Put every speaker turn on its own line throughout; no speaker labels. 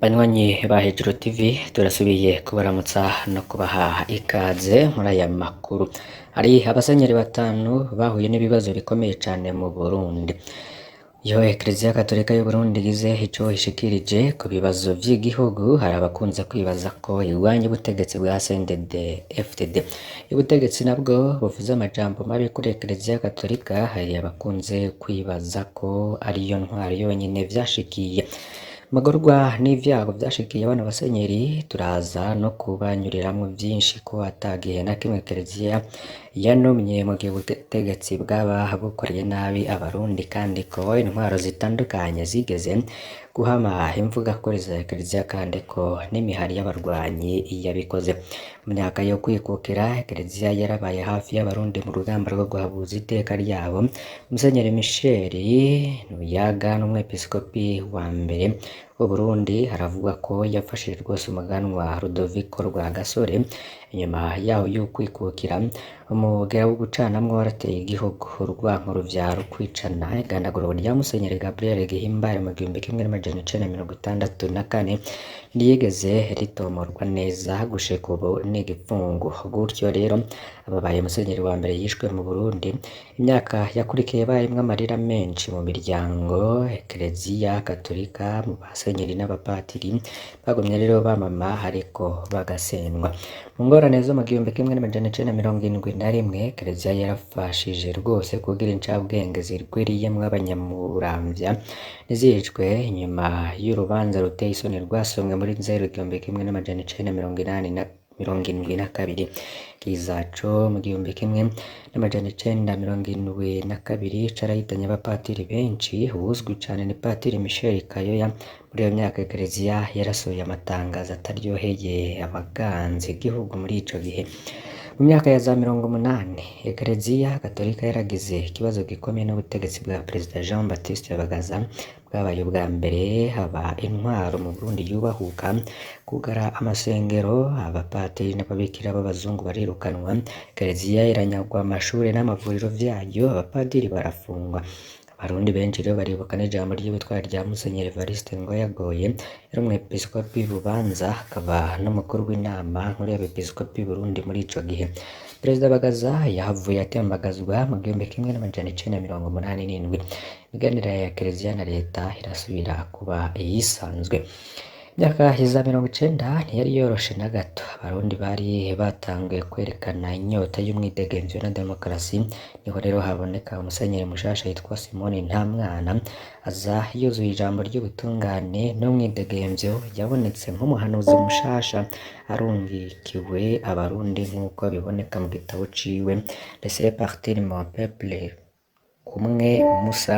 Banywanyi ba Hejuru TV turasubiye kubaramutsa no kubaha ikaze muri aya makuru. Hari abasenyeri batanu bahuye n'ibibazo bikomeye cyane mu Burundi. Iyo Eklezia Katolika y'u Burundi igize ico ishikirije ku bibazo vy'igihugu, hari abakunze kwibaza ko irwanya ubutegetsi bwa CNDD FDD. Ubutegetsi nabwo buvuze amajambo mabi kuri Eklezia Katolika, hari abakunze kwibaza ko ariyo ntwaro yonyine vyashikiye. Magorwa n'ivyago vyashikiye abana basenyeri turaza no kubanyuriramwo vyinshi ko atagihe na kimwe Eklezia yanumye mu gihe ubutegetsi bwaba bukoreye nabi abarundi, kandi ko intwaro zitandukanye zigeze guhama imvuga kuri za Eklezia, kandi ko n'imihari y'abarwanyi yabikoze. Mu myaka yo kwikukira Eklezia yarabaye hafi y'abarundi mu rugamba rwo guhabuza iteka ryabo. Musenyeri Michel Nuyaga n'umwepiskopi wa mbere Burundi haravugwa ko yafashije rwose umuganwa Rudoviko Rwagasore. Inyuma yaho y'ukwikukira umugera wo gucanamwo warateye igihugu, urwanko ruvyara ukwicana. Igandagurwa rya Musenyeri Gabriel Gihimbare mu 1964 ntiyigeze ritomorwa neza gushika ubu n'igipfungu. Gutyo rero ababaye musenyeri wa mbere yishwe mu Burundi. Imyaka yakurikiye barimwo amarira menshi mu miryango. Eklezia Katolika mu basenyeri n'abapatiri bagumye rero bamama ariko bagasendwa. Mu ngorane zo mu 1971 Eklezia yarafashije rwose kugira incabwenge zirwiriyemwo abanyamuramvya ntizicwe. Inyuma y'urubanza ruteye isoni rwasomwe muri Nzero 1972 kizaco mu 1972 carahitanye abapatiri benshi. Uwuzwi cane ni Patiri Michel Kayoya. Muri iyo myaka Eklezia yarasohoye amatangazo ataryoheye abaganzi igihugu muri ico gihe. Mu myaka ya za 80 Eklezia Katolika yaragize ikibazo gikomeye n'ubutegetsi bwa Perezida Jean Baptiste Bagaza. Bwabaye ubwa mbere haba intwaro mu Burundi yubahuka kugara amasengero. Abapatiri n'ababikira b'abazungu barirukanwa. Eklezia iranyagwa amashuri n'amavuriro vyayo, abapadiri barafungwa. Abarundi benshi rero baribuka n'ijambo ry'ubutwari rya Musenyeri Evariste Ngoyagoye, yari umwepiskopi Bubanza akaba n'umukuru w'inama nkuru y'abepiskopi Burundi muri ico gihe. Perezida Bagaza yahavuye atembagazwa mu 1987. Imiganire ya Eklezia na leta irasubira kuba iyisanzwe. Imyaka ya 90 ntiyari yoroshe na gato. Abarundi bari batanguye kwerekana inyota y'umwidegemvyo na demokarasi. Niho rero haboneka umusenyeri mushasha yitwa Simoni Ntamwana, aza yuzuye ijambo ry'ubutungane n'umwidegemvyo. Yabonetse nk'umuhanuzi mushasha arungikiwe abarundi nk'uko biboneka mu gitabo ciwe Laissez partir mon peuple. Kumwe Musa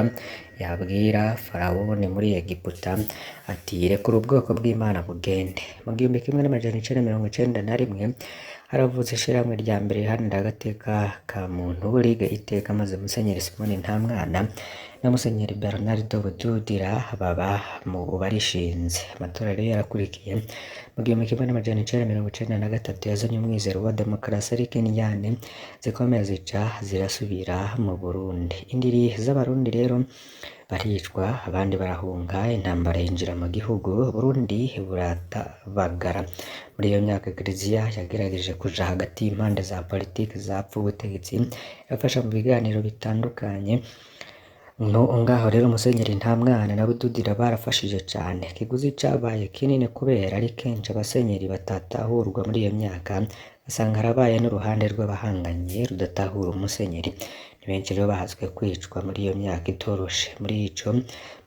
yabwira Farawoni muri Egiputa ati rekura ubwoko bw'Imana bugende. Mu 1991 haravutse ishirahamwe rya mbere riharanira agateka ka muntu Ligue Iteka, maze Musenyeri Simoni Ntamwana na Musenyeri Bernardo Bududira baba mu barishinze. Amatora rero yarakurikiye mu 1993 yazanye umwizero wa demokarasi, ariko indyane zikomeye zica zirasubira mu Burundi. Indiri z'abarundi rero baricwa, abandi barahunga, intambara yinjira mu gihugu, Burundi buratabagara. Muri iyo myaka Eklezia yagerageje kuja hagati y'impande za politiki zapfa ubutegetsi, yafasha mu biganiro bitandukanye. Ngaho rero Musenyeri Ntamwana na Bududira barafashije cane. Ikiguzi cabaye kinini kubera ari kenshi abasenyeri batatahurwa muri iyo myaka, basanga harabaye n'uruhande rw'abahanganye rudatahura umusenyeri. Ni benshi rero bahaswe kwicwa muri iyo myaka itoroshe. Muri ico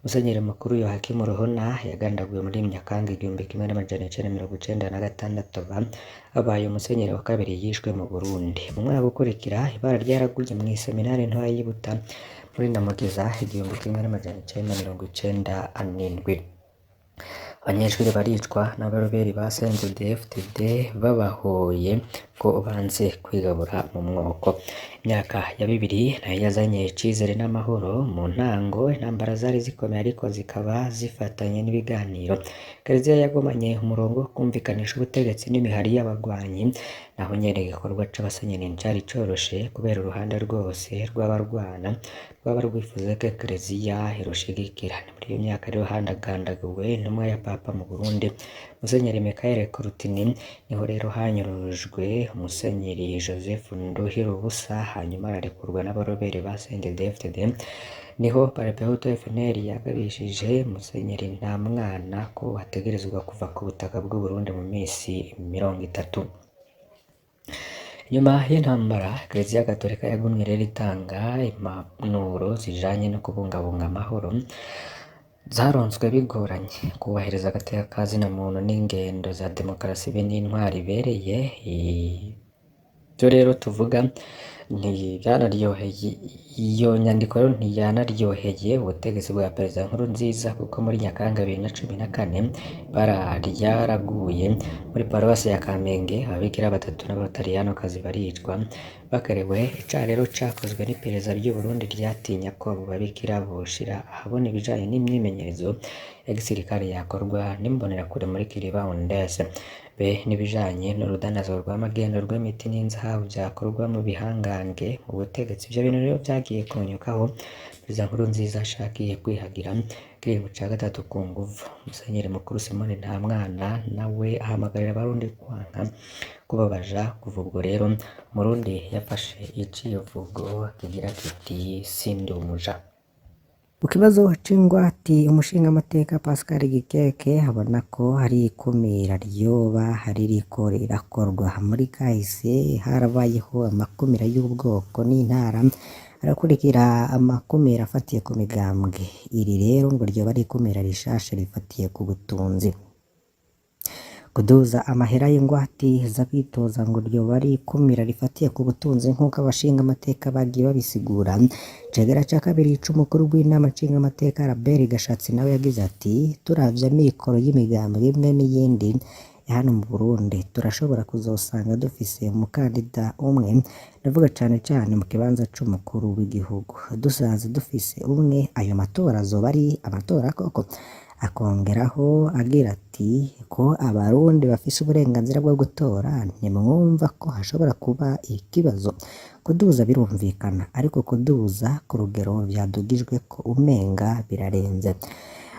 Musenyeri mukuru Yohakimu Ruhona yagandaguwe muri Nyakanga 1996 abaye umusenyeri wa kabiri yishwe mu Burundi. Mu mwaka ukurikira ibara ryaraguye mu iseminari ntoya y'Ibuta muri Ndamukiza 1997. Abanyeshuri baricwa n'abaroberi ba CNDD FDD babahoye ko banze kwigabura mu mwoko. Imyaka ya 2000 nayo yazanye icizere n'amahoro. Mu ntango intambara zari zikomeye, ariko zikaba zifatanye n'ibiganiro. Eklezia yagomanye umurongo wo kumvikanisha ubutegetsi n'imihari y'abagwanyi. Naho nyene igikorwa c'abasenyeri cari coroshe kubera uruhande rwose rw'abarwana rwaba rwifuza ko Eklezia irushigikira. Ni muri iyo myaka rero handagandagawe intumwa ya Papa mu Burundi Musenyeri Michael Kurutini, niho rero hanyurujwe Musenyeri Joseph Nduhirubusa hanyuma ararekurwa n'abarobere ba CNDD-FDD. Niho Parapehutu FNL yagabishije Musenyeri Ntamwana ko ategerezwa kuva ku butaka bw'u Burundi mu minsi 30. Nyuma y'intambara Eklezia Gatolika yagumye rero itanga impanuro zijanye no kubungabunga amahoro, zaronswe bigoranye kubahiriza agateka ka zina muntu n'ingendo za demokarasi be n'intwari ibereye. Ibyo rero tuvuga ntibyanaryoheye, iyo nyandiko rero ntiyanaryoheye ubutegetsi bwa Perezida Nkurunziza, kuko muri Nyakanga 2014 ibara ryaraguye muri paruwasi ya Kamenge, ababikira 3 n'abataliyanokazi baricwa bakorewe icaha rero cakozwe n'iperereza ry'u Burundi ryatinya ko abo babikira boshira ahabona ibijanye n'imyimenyerezo ya gisirikare yakorwa n'imbonerakure muri Kiribandese, be n'ibijanye n'urudandazwa rw'amagendo rw'imiti n'inzahabu vyakorwa mu bihangange mu butegetsi. Ivyo bintu rero vyagiye kunyukaho Perezida Nkurunziza ashakiye kwihagira ikiringo ca gatatu ku nguvu. Musenyeri Mukuru Simoni Ntamwana nawe ahamagarira abarundi kwanka kubabaja. Kuva ubwo rero Murundi yafashe icivugo kigira kiti sindi umuja. Ku kibazo c'ingwati, umushingamateka Pascal Gikeke abona ko hari ikumira ryoba ririko rirakorwa muri kahise. Harabayeho amakumira y'ubwoko n'intara, arakurikira amakumira afatiye ku migambwe. Iri rero ngo ryoba ari ikumira rishasha rifatiye ku butunzi. Kuduza amahera y'ingwati z'abitoza ngo ryoba ari ikumira rifatiye ku butunzi nk'uko abashingamateka bagiye babisigura. Cegera ca kabiri c'umukuru w'inama nshingamateka Robert Gashatsi nawe yagize ati turavye amikoro y'imigambwe imwe n'iyindi ya hano mu Burundi turashobora kuzosanga dufise umukandida umwe, ndavuga cane cane mu kibanza c'umukuru w'igihugu. Dusanze dufise umwe, ayo matora azoba ari amatora koko? Akongeraho agira ati ko abarundi bafise uburenganzira bwo gutora, ntimwumva ko hashobora kuba ikibazo? Kuduza birumvikana, ariko kuduza ku rugero vyadugijwe ko umenga birarenze.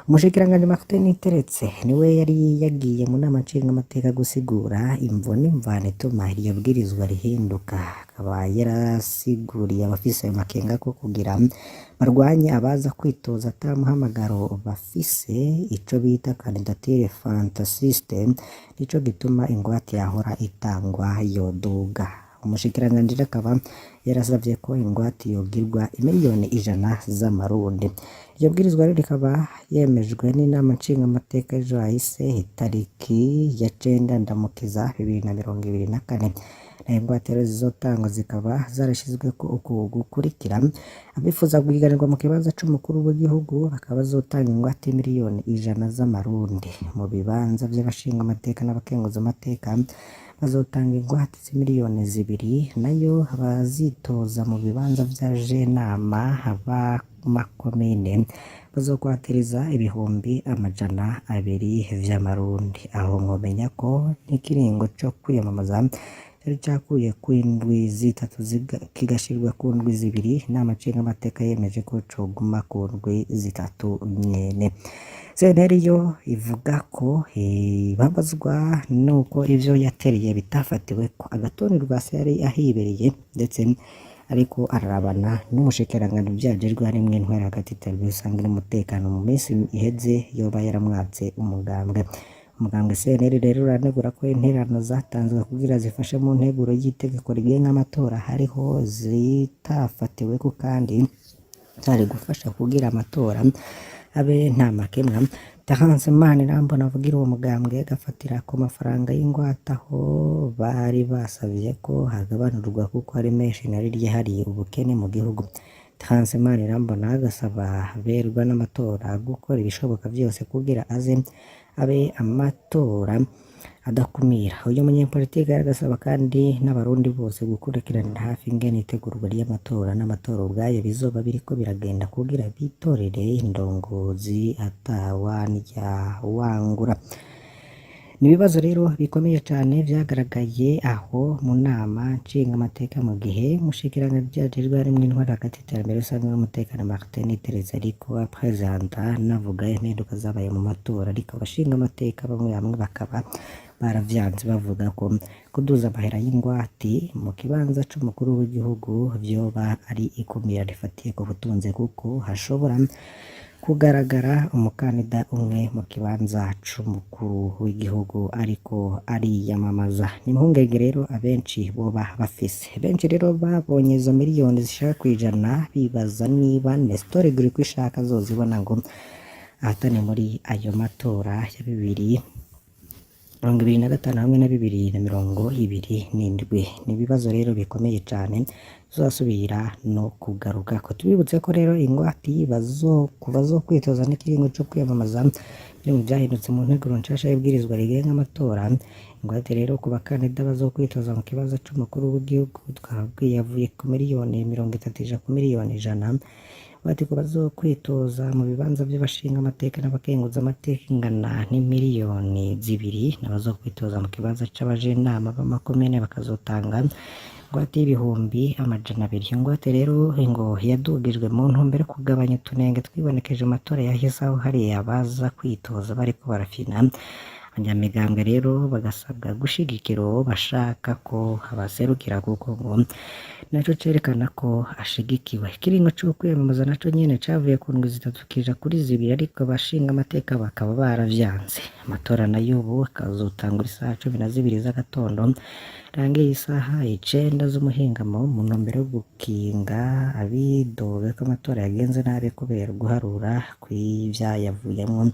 Umushikiranganji Martin Niteretse niwe yari yagiye mu nama nshingamateka gusigura imvo n'imvano ituma iryo bwirizwa rihinduka. Akaba yarasiguriye abafise ayo makenga ko kugira barwanye abaza kwitoza ata muhamagaro bafise, ico bita candidature fantasiste, nico gituma ingwate yahora itangwa yoduga. Umushikiranganji akaba yarasavye ko ingwate yogirwa imiliyoni 100 z'amarundi. Iryo bwirizwa rikaba yemejwe n'inama nshingamateka ejo hahise itariki ya 9 Ndamukiza 2024. Nayo ingwate rero zizotangwa zikaba zarashizweko uku gukurikira. Abifuza guhiganirwa mu kibanza c'umukuru w'igihugu bakaba bazotanga ingwate miliyoni 100 z'amarundi. Mu bibanza vy'abashingamateka n'abakenguzamateka bazotanga ingwate z'imiliyoni 2, nayo abazitoza mu bibanza vya jenama abamakomine bazokwatiriza ibihumbi 200 vy'amarundi. Aho mwomenya ko n'ikiringo co kwiyamamaza cari cakuye ku indwi 3 kigashirwa ku ndwi 2. Inama nshingamateka yemeje ko coguma ku ndwi 3 nyene. CNL yo ivuga ko babazwa nuko ivyo yateriye bitafatiwe ko Agathon Rwasa yari ahibereye, ndetse ariko ararabana n'umushikiranganji vyajejwe harimwo intwari hagati y'ubusangi n'umutekano mu minsi iheze yoba yaramwatse umugambwe. Umugambwe CNL rero uranegura ko intererano zatanzwe kugira zifashe mu nteguro y'itegeko rigenga amatora hariho zitafatiwe ko, kandi zari gufasha kugira amatora abe nta makemwa. Tahanse Manirambona avugira uwo mugambwe agafatira ku mafaranga y'ingwate aho bari basavye ko hagabanurwa kuko ari menshi nari ryahariye ubukene mu gihugu. Tahanse Manirambona agasaba berwa n'amatora gukora ibishoboka vyose kugira abe amatora adakumira. Uyu munyepolitike agasaba kandi n'abarundi bose gukurikiranira hafi ingene itegurwa ry'amatora n'amatora ubwayo bizoba biriko biragenda kugira bitorere indongozi atawandya wangura. Ni ibibazo rero bikomeye cane vyagaragaye aho mu nama nshingamateka mu gihe umushikiranganji ajejwe harimwo intwaro hagati y'iterambere rusange n'umutekano Martin Teretse ariko apresenta navuga impinduka zabaye mu matora, ariko abashingamateka bamwe bamwe bakaba baravyanze bavuga ko kuduza amahera y'ingwati mu kibanza c'umukuru w'igihugu vyoba ari ikumira rifatiye ku butunzi, kuko hashobora kugaragara umukandida umwe mu kibanza c'umukuru w'igihugu ariko ariyamamaza. Ni impungenge rero abenshi boba bafise, benshi rero babonye izo miliyoni zishaka kwijana bibaza niba Nestor Girkwishaka azozibona ngo ahatane muri ayo matora ya 2025 hamwe na 2027. Ni ibibazo rero bikomeye cane tuzasubira no kugaruka ko, tubibutse ko rero ingwati bazokwitoza n'ikiringo co kwiyamamaza biri mu vyahindutse mu nteguro nshasha y'ibwirizwa rigenga amatora. Ingwate rero ku bakandida bazokwitoza mu kibazo c'umukuru w'igihugu twabwiye yavuye ku miliyoni 30 ija ku miliyoni 100. Ingwate ku bazokwitoza mu bibanza vy'abashinga amateka n'abakenguza amateka ingana n'imiliyoni 2, n'abazokwitoza mu kibanza c'abajenama b'amakomine bakazotanga ingwate y'ibihumbi 200. Ingwate rero ngo yadugijwe mu ntumbero yo kugabanya utunenge twibonekeje mu matora yahise, aho hari abaza kwitoza bariko barafina. Abanyamigambwe rero bagasabwa gushigikira uwo bashaka ko abaserukira, kuko ngo naco cerekana ko ashigikiwe. Ikiringo co kwiyamamaza naco nyene cavuye ku ndwi 3 kija kuri 2, ariko abashinga amateka bakaba baravyanze. Amatora nayo ubu akazotangura isaha 12 z'agatondo rangiye isaha 9 z'umuhingamo mu ntumbero yo gukinga abidoga ko amatora yagenze nabi kubera guharura kw'ivyayavuyemwo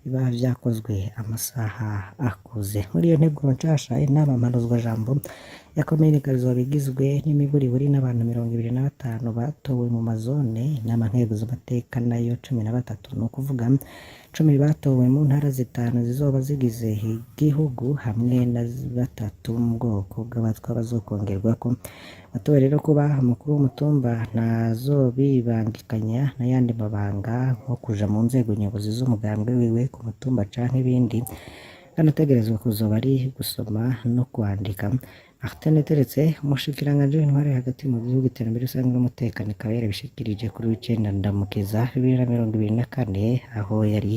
biba vyakozwe amasaha akuze. Muri iyo nteguro nshasha inama mpanuzwajambo ya komine izoba igizwe n'imiburiburi n'abantu 25 batowe mu mazone. Inama nkenguzamateka nayo 13, ni ukuvuga 10 batowe mu ntara 5 zizoba zigize igihugu hamwe na 3 mu bwoko bw'abatwa bazokongerwako. Batowe rero kuba umukuru w'umutumba ntazobibangikanya n'ayandi mabanga nko kuja mu nzego nyobozi z'umugambwe wiwe ku mutumba canke ibindi, kanategerezwa kuzoba ari gusoma no kwandika. Martin Teretse umushikiranganji w'intwaro hagati mu gihugu iterambere rusange n'umutekano akaba yarabishikirije kuri 9 Ndamukiza 2024, aho yari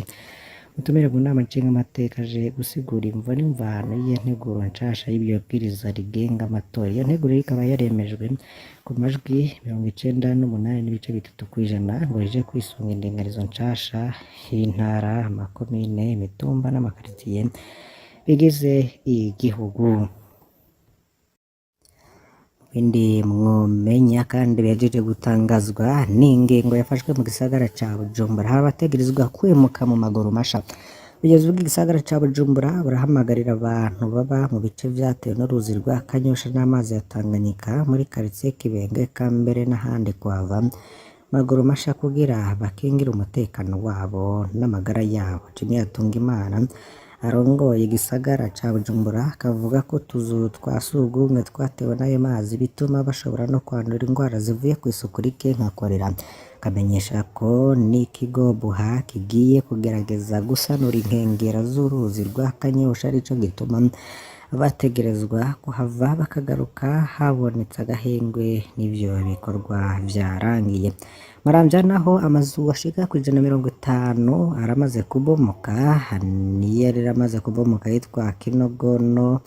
mutumire mu nama nshingamateka aje gusigura imvo n'imvano y'integuro nshasha y'ibyo bwiriza rigenga amatora. Iyo nteguro ikaba yaremejwe ku majwi 98.3% ngo ije kwisunga indinganizo nshasha y'intara, amakomine, imitumba n'amakaritiye bigize igihugu. Ibindi mwomenya kandi bejeje gutangazwa n'ingingo yafashwe mu gisagara ca Bujumbura, abategerezwa kwimuka mu maguru masha. Ubuyobozi bw'igisagara ca Bujumbura burahamagarira abantu baba mu bice vyatewe n'uruzi rwa Kanyosha n'amazi ya Tanganyika muri quartier Kibenge Kambere n'ahandi kuhava maguru masha kugira bakingira umutekano wabo n'amagara yabo. Jimmy Hatungimana arongoye igisagara ca Bujumbura akavuga ko tuzu twa sugumwe twatewe n'ayo mazi bituma bashobora no kwandura indwara zivuye ku isuku rike nka korera. Akamenyesha ko n'ikigo Buha kigiye kugerageza gusanura inkengera z'uruzi rwa Kanyosha, arico gituma bategerezwa kuhava bakagaruka habonetse agahengwe n'ivyo bikorwa vyarangiye. Maramvya naho amazu ashika ku 150 aramaze kubomoka, niyo yaramaze kubomoka yitwa Kinogono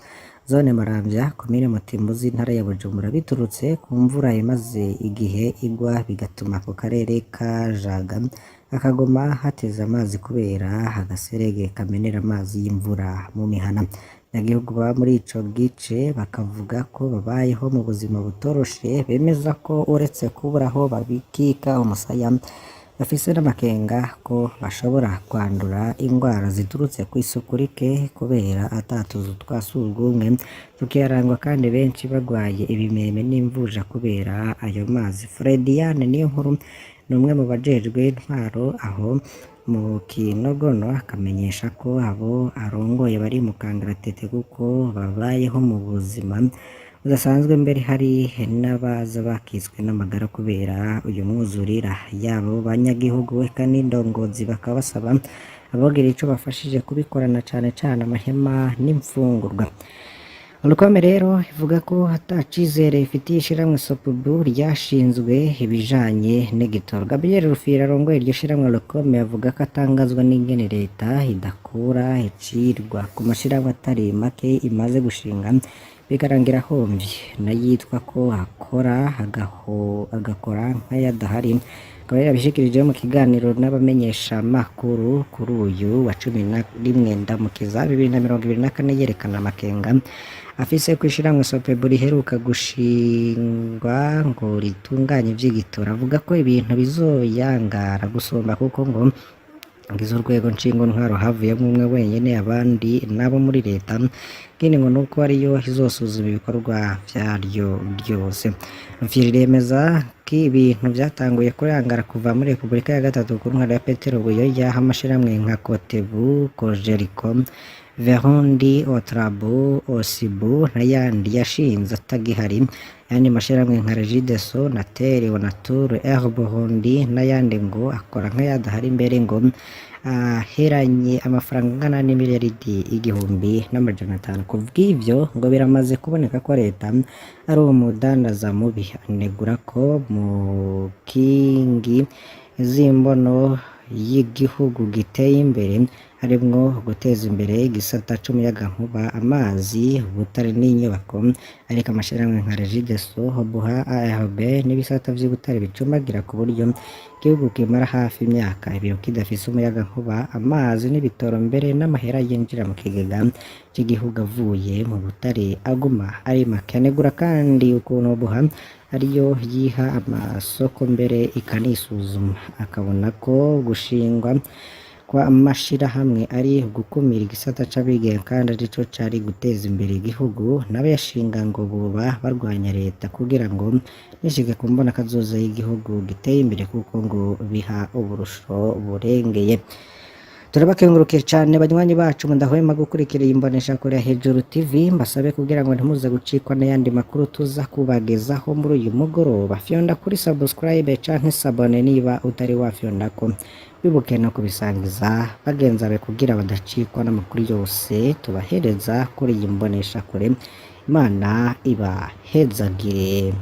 zone Maramvya komine Mutimbuzi intara ya Bujumbura, biturutse ku mvura imaze igihe igwa bigatuma ku karere ka Jaga akagoma hateza amazi kubera agaserege kamenera amazi y'imvura mu mihana. Abanyagihugu baba muri ico gice bakavuga ko babayeho mu buzima butoroshe, bemeza ko uretse kubura aho babikika umusaya bafise n'amakenga ko bashobora kwandura indwara ziturutse ku isuku rike kubera atatuzu twa sugumwe tukiyarangwa, kandi benshi bagwaye ibimeme n'imvuja kubera ayo mazi. Frediane niyo nkuru ni umwe mu bajejwe intwaro aho mu Kinogono, akamenyesha ko abo arongoye bari mu kangaratete kuko babayeho mu buzima
budasanzwe, mbere hari n'abaza bakitswe n'amagara kubera uyu mwuzurira. Yabo banyagihugu eka n'indongozi bakaba basaba abogira ico bafashije kubikorana cane cane amahema n'imfungurwa. Olukome rero ivuga ko ata cizere ifitiye ishirahamwe Sopubu ryashinzwe ibijanye n'igitoro. Gabriel Rufyiri arongoye iryo shirahamwe Olukome avuga ko atangazwa n'ingene leta idakura icirwa ku mashirahamwe atari make imaze gushinga bikarangira homvye, n'ayitwa ko akora agakora nk'ayadahari. Akaba yabishikirije mu kiganiro n'abamenyesha makuru kuri uyu wa 11 Ndamukiza 2024 yerekana amakenga afise kwishirahamwe Sopebu riheruka gushingwa ngo ritunganye ivy'igitora. Avuga ko ibintu bizoyangara gusumba kuko ngo ngizo urwego nshingo ntwaro havuyemo umwe wenyene, abandi nabo muri leta kindi ngo nuko ariyo izosuzuma ibikorwa vyaryo byose. Rufyiri remeza ko ibintu vyatanguye kurangara kuva muri Republika ya gatatu ku ntwaro ya Petero Buyoya, amashirahamwe nka Kotebu, Kojeriko, Verundi, Otrabu, Osibu n'ayandi yashinze atagihari. Yani mashirahamwe nka Regideso, Nateri, Onatur, Burundi n'ayandi ngo akora nk'ayadahari, mbere ngo aheranye amafaranga angana n'imiliyaridi 1,500,000. Kubw'ivyo ngo biramaze kuboneka ko leta ari umudandaza mubi. Anegura ko mu kingi z'imbono y'igihugu giteye imbere harimwo guteza imbere igisata c'umuyagankuba, amazi, ubutare n'inyubako, ariko amashirahamwe nka Regideso, Buha, ARB n'ibisata vy'ubutare bicumbagira ku buryo igihugu kimara hafi imyaka ibiri kidafise umuyagankuba, amazi n'ibitoro, mbere n'amahera yinjira mu kigega c'igihugu avuye mu butare aguma ari make. Anegura kandi ukuntu Buha ariyo yiha amasoko mbere ikanisuzuma, akabona ko gushingwa kwa amashirahamwe ari gukumira igisata c'abigenga kandi arico cari guteza imbere igihugu. N'abayashinga ngo boba barwanya leta kugira ngo nishike ku mbona kazoza y'igihugu giteye imbere kuko ngo biha uburusho burengeye. Turabakengurukiye cane banywanyi bacu mudahwema gukurikira imbonesha kure ya Hejuru TV. Mbasabe kugira ngo ntimuze gucikwa n'ayandi makuru tuza kubagezaho muri uyu mugoroba. Fyonda kuri subscribe canke sabone niba utari wafyondako, bibuke no kubisangiza bagenzi bawe kugira badacikwa n'amakuru yose tubahereza kuri iyi mbonesha kure. Imana ibahezagire.